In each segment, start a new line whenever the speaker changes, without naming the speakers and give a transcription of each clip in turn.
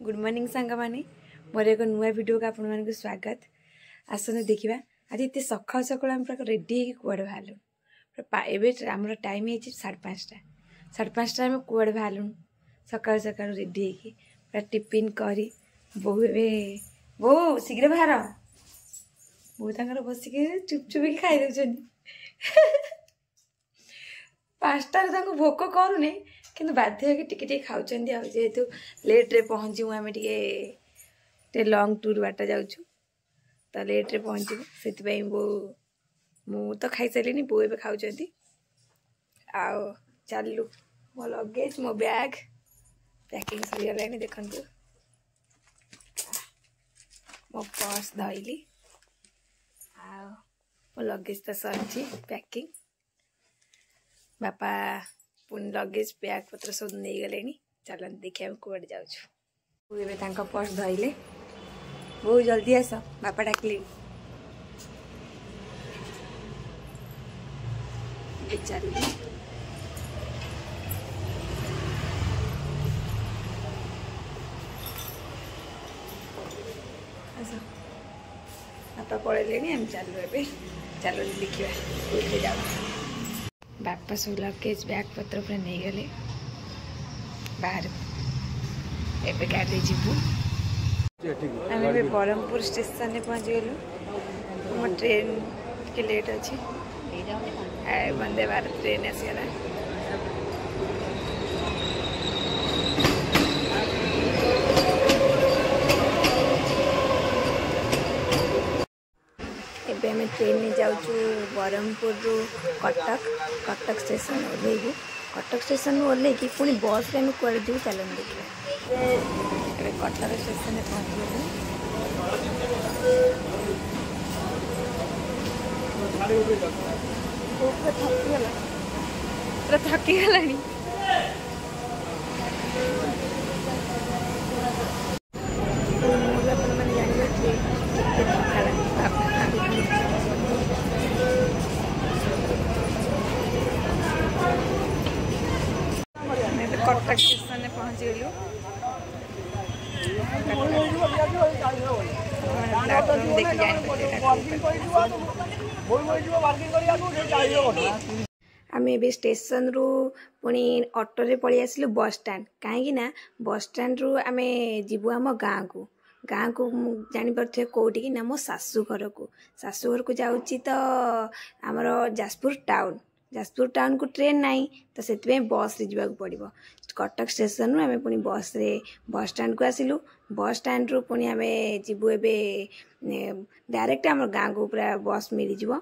Good morning सांग माने मोर एक नुआ वीडियो को आपण मानक स्वागत। आसन देखा आज इतने सका सका आम पूरा रेडी कुआड़े बाहर आम टाइम है 5:30 5:30 आम कुआड़े बाहर सका सका रेडी पूरा टिफिन करी बहु ए बहु शीघ्र बाहर बहु तर बसिक चुपचुपी खाई दे 5टार भोक करूनी कि बाध्य टिके खाऊँ जेहेतु लेट्रे पहुँचू आम टे लंग टूर बाट जाऊँ तो लेट्रे पहुँचू से बो मु तो खाई सारे बो ए खाऊँ आउ चलू मो लगेज मो बैग पैकिंग सरीगला देखु मो पर्स धइली आ मो लगेज तो सरी पैकिंग बापा पुणी लगेज बैग पत्र सब नहीं गले चल देखिए कौटे जाऊँ पर्स धरले बहुत जल्दी आस बापा डाकिले चल बापा पड़े आम चलू ए चलो देखिए जाऊ बापा सब लगेज बैग पत्र पूरा नहीं गले बाहर एवं गाड़ी जीवु आम ब्रह्मपुर स्टेशन में पहुँच गलु मो ट्रेन के लेट अच्छी वंदे भारत ट्रेन आसगला एबे हमें ट्रेन में जाऊँ ब्रह्मपुर रु कटक स्टेशन ओह्लैबू कटक स्टेशन ओह्ल कि पुणी बस रे कड़े जीव चल देखिए कटक स्टेशन में पहुँच गलु पूरा थकीगला कटक स्टेशन में पहुँच गलु प्लेटफॉर्म देखी आम ए स्टेशन रु पुणी ऑटो रे पड़ी आसलु बस स्टैंड कहीं बस स्टैंड रु आम जीवु आम गाँ को जापर कौटी कि ना मो शाशुघर को जाऊँगी तो आमर जाजपुर टाउन को ट्रेन नाई तो से बस रे जावाक पड़ो कटक स्टेशन रु आम पुणी बस रे बस स्टैंड को आसिलु बस स्टैंड रु पुणी आम जीवु ए डायरेक्ट आम गाँ को पूरा बस मिल जाव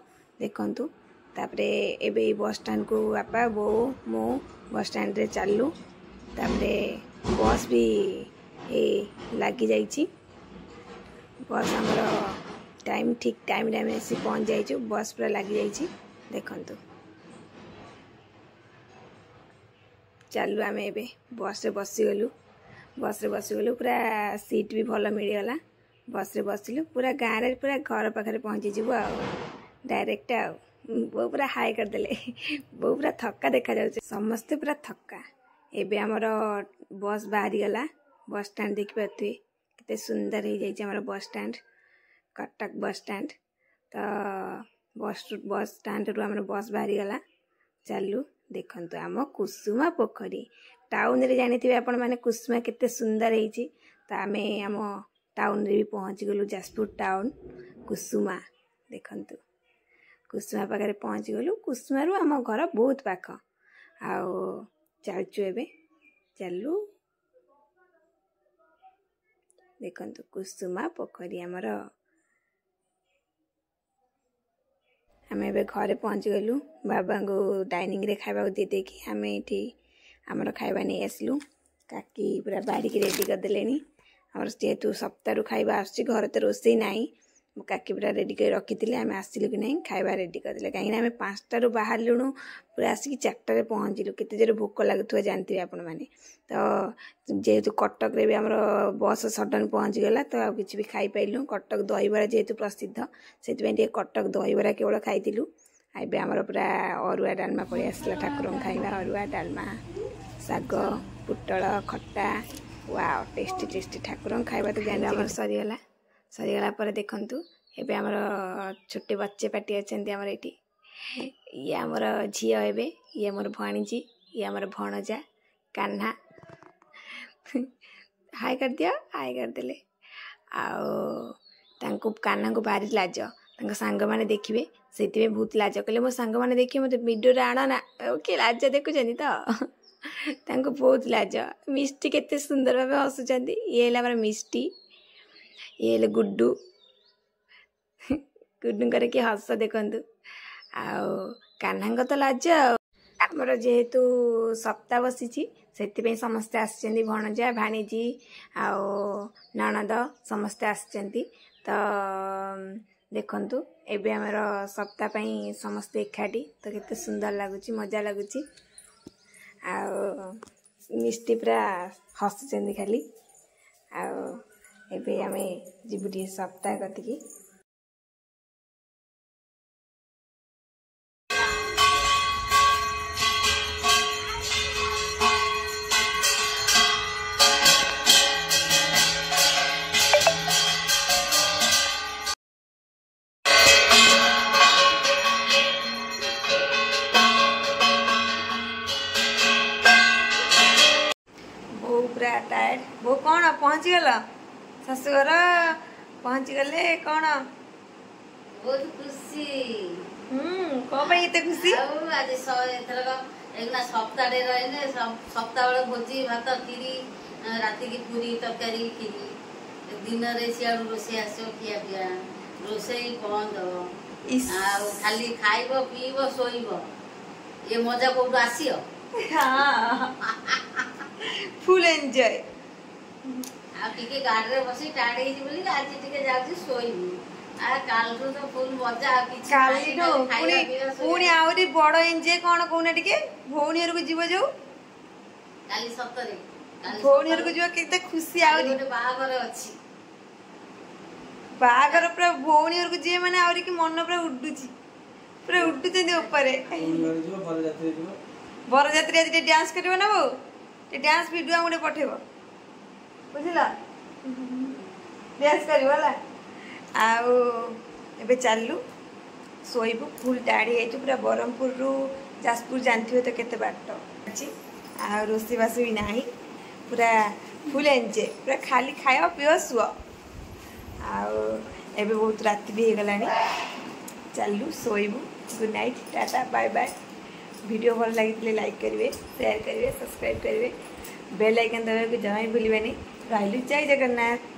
देखु तापरे एबे बस स्टैंड को बापा बो मो बस स्टैंड रे चलू तापरे बस भी लगी जाइए बस आमर टाइम ठीक टाइम रे आम पहुँच जाइए बस पूरा लगी जाइए देखु चलू आम ए बस रे बसीगलु पूरा सीट भी भल मिलगला बस रे बसिलु पूरा गाँव रे पूरा घर पाखे पहुँची जीव डायरेक्ट बो पूरा हाई करदे बो पूरा थक्का देखा जाउछे समस्ते पूरा थक्का एबे हमर बस बाहरी गला बस स्टैंड देख पाते कितने सुंदर हो जाइए हमारा bus stand Cuttack bus stand तो बस स्टैंड रु आम बस बाहरी गला चलू देखु आम कुसुमा पोखरी टाउन रे जानी थे आपण माने कुसुमा केते सुंदर होती तो आम आम टाउन रे भी पहुँच गलु जाजपुर टाउन कुसुमा देखु कुसुमा पाखे पहुँच गलु कुसुमा रु आम घर बहुत पाख आउ चलचु एबे चलू देखु कुसुमा पोखरी आमर आम ए घरे पहुँच गलु बाबा को डाइनिंग रे खावा दे देखी आम ये आमर खाଇବା नहीं आसलु काकी पूरा बाड़ी की रेडी करदे आमर जेहेतु सप्ताह खाଇବା आसुची घर तो रोसई नाई काकी पूरा रेडी कर रखी थी आम आसलु कि नहीं खाଇବା रेडी करदे कहीं आम 5टारू बाहर लुणु पूरा आसिक 4टारे पहुँचलु केते जोर भोक लगुवा जानते आपण मैंने तो जेहेतु कटक रे भी आमर बस सडन पहुँच गला तो आ किसी भी खाई पाइलु कटक दहीबरा जेहेतु प्रसिद्ध से कटक दहीबरा केवल खाइलु एबे आमर पूरा अरुआ डालमा पड़े आसला ठाकुर खाइबा अरुआ डालमा साग पुटल खट्टा वाओ टेस्टी टेस्टी ठाकुर खाଇବା तो जान आम सरीगला सरीगला पर देखंतु एबे हमर छोटे बच्चे पार्टी अछंती हमर एठी ये हमर झियो एबे ये हमर भाणीजी ये हमर भणजा कान्हा हाय कर दिया हाय कर देले आओ तांको कान्हा को भारी लाज तांको सांग माने देखिबे सेति बहुत लाज कहले मो सांग माने देखि मते वीडियो रे आना ना ओके लाज देखु जनी तो तांको बहुत लाज मिष्टी केते सुंदर भाबे हसुचंदी ये हमर मिष्टी ये ले गुड्डू गुड्डू करे कि हस देखंतु आओ कान्हा तो लाज आमर जेहेतु सप्ताह बसी से समस्ते आसचंदी भणजा भाणीजी आओ ननद समस्ते आसचंदी तो देखंतु एबे हमर सप्ताह पई समस्ते एकाठी तो केते सुंदर लागुची मजा लागुची आओ मिष्टी पूरा हसुचंदी खाली आओ एबे आमे जिबुटी सप्ताह गतिकी पूरा टायर्ड वो कौन पहुँची गल शाशुघर पहुँची गले कौन
बहुत खुशी
कौन भाई इतने खुशी
आज एक सप्ताह रहे सप्ताह बेले भोजी भात खीरी राति की पूरी तरकारी खीरी दिन सियाड़ रोसे आस खिया पिया रोसे बंद खाली खाइब पीब शोब ये मजा कौट आसी
फुल एंजॉय
आगे गाड़ी रे बस टाइड बोली आज टे जाऊँ शोबी कालू तो फुल मजा
पुणी आहरी बड़ एंजॉय कौन कहना टिके भौणी घर को जीव जो
काली सतरे
भौणी घर को जीव केते खुशी आहरी
बाहागर अछि
बाहागर पूरा भौणी घर को जीव माने आहरी कि मन पूरा उडुची पूरा उडुचंदी ऊपर बरजात्री आज डांस करियो ना वो डांस वीडियो हमके पठेब बुझिला डांस करियो वाला आउ एबे चालू सोइबु फुल टाड़ी है पूरा बरहमपुर रु जाजपुर जानथिबे तो केते बाट अछि आ रोसी बास भी नाही पूरा फुल एंजॉय पूरा खाली खाया पियो सुओ आउ एबे बहुत रात भी हो गलानी चालू सोइबु good night tata bye bye video भल लगी लाइक करेंगे शेयर करेंगे सब्सक्राइब करेंगे बेल आइकन दबाक जमा भूलें रही जय जगन्नाथ।